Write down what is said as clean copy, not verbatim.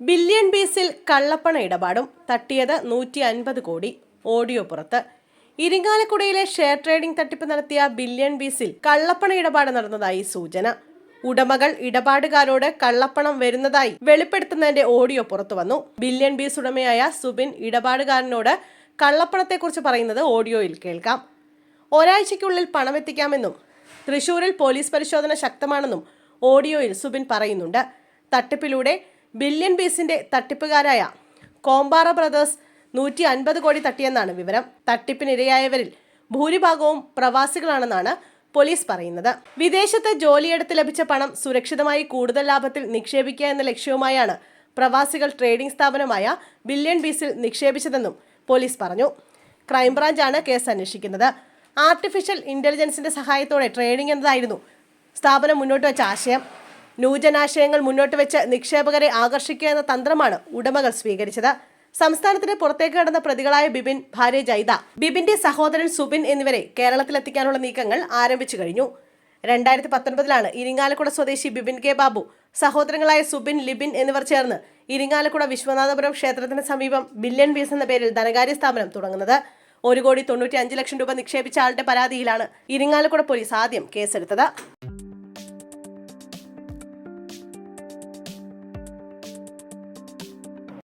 Billion ബീസിൽ കള്ളപ്പണ ഇടപാടും തട്ടിയത് 150 കോടി. Audio പുറത്ത്. ഇരിങ്ങാലക്കുടയിലെ ഷെയർ ട്രേഡിംഗ് തട്ടിപ്പ് നടത്തിയ ബില്യൺ ബീസിൽ കള്ളപ്പണ ഇടപാട് നടന്നതായി സൂചന. ഉടമകൾ ഇടപാടുകാരോട് കള്ളപ്പണം വരുന്നതായി വെളിപ്പെടുത്തുന്നതിന്റെ ഓഡിയോ പുറത്തു വന്നു. ബില്യൺ ബീസ് ഉടമയായ സുബിൻ ഇടപാടുകാരനോട് കള്ളപ്പണത്തെക്കുറിച്ച് പറയുന്നത് ഓഡിയോയിൽ കേൾക്കാം. ഒരാഴ്ചയ്ക്കുള്ളിൽ പണമെത്തിക്കാമെന്നും തൃശൂരിൽ പോലീസ് പരിശോധന ശക്തമാണെന്നും ഓഡിയോയിൽ സുബിൻ പറയുന്നുണ്ട്. തട്ടിപ്പിലൂടെ ബില്യൺ ബീസിന്റെ തട്ടിപ്പുകാരായ കോമ്പാറ ബ്രദേഴ്സ് 150 കോടി തട്ടിയെന്നാണ് വിവരം. തട്ടിപ്പിനിരയായവരിൽ ഭൂരിഭാഗവും പ്രവാസികളാണെന്നാണ് പോലീസ് പറയുന്നത്. വിദേശത്ത് ജോലിയെടുത്ത് ലഭിച്ച പണം സുരക്ഷിതമായി കൂടുതൽ ലാഭത്തിൽ നിക്ഷേപിക്കുക എന്ന ലക്ഷ്യവുമായാണ് പ്രവാസികൾ ട്രേഡിംഗ് സ്ഥാപനമായ ബില്യൺ ബീസിൽ നിക്ഷേപിച്ചതെന്നും പോലീസ് പറഞ്ഞു. ക്രൈംബ്രാഞ്ചാണ് കേസ് അന്വേഷിക്കുന്നത്. ആർട്ടിഫിഷ്യൽ ഇന്റലിജൻസിന്റെ സഹായത്തോടെ ട്രേഡിംഗ് എന്നതായിരുന്നു സ്ഥാപനം മുന്നോട്ട് വെച്ച ആശയം. നൂതനാശയങ്ങൾ മുന്നോട്ട് വെച്ച് നിക്ഷേപകരെ ആകർഷിക്കുക എന്ന തന്ത്രമാണ് ഉടമകൾ സ്വീകരിച്ചത്. സംസ്ഥാനത്തിന് പുറത്തേക്ക് കടന്ന പ്രതികളായ ബിബിൻ, ഭാര്യ ജൈത, ബിബിന്റെ സഹോദരൻ സുബിൻ എന്നിവരെ കേരളത്തിലെത്തിക്കാനുള്ള നീക്കങ്ങൾ ആരംഭിച്ചു കഴിഞ്ഞു. 2019 ഇരിങ്ങാലക്കുട സ്വദേശി ബിബിൻ കെ ബാബു, സഹോദരങ്ങളായ സുബിൻ, ലിബിൻ എന്നിവർ ചേർന്ന് ഇരിങ്ങാലക്കുട വിശ്വനാഥപുരം ക്ഷേത്രത്തിന് സമീപം ബില്യൺ ബീസ് എന്ന പേരിൽ ധനകാര്യ സ്ഥാപനം തുടങ്ങുന്നത്. 1,95,00,000 രൂപ നിക്ഷേപിച്ച ആളുടെ പരാതിയിലാണ് ഇരിങ്ങാലക്കുട പോലീസ് ആദ്യം കേസെടുത്തത്.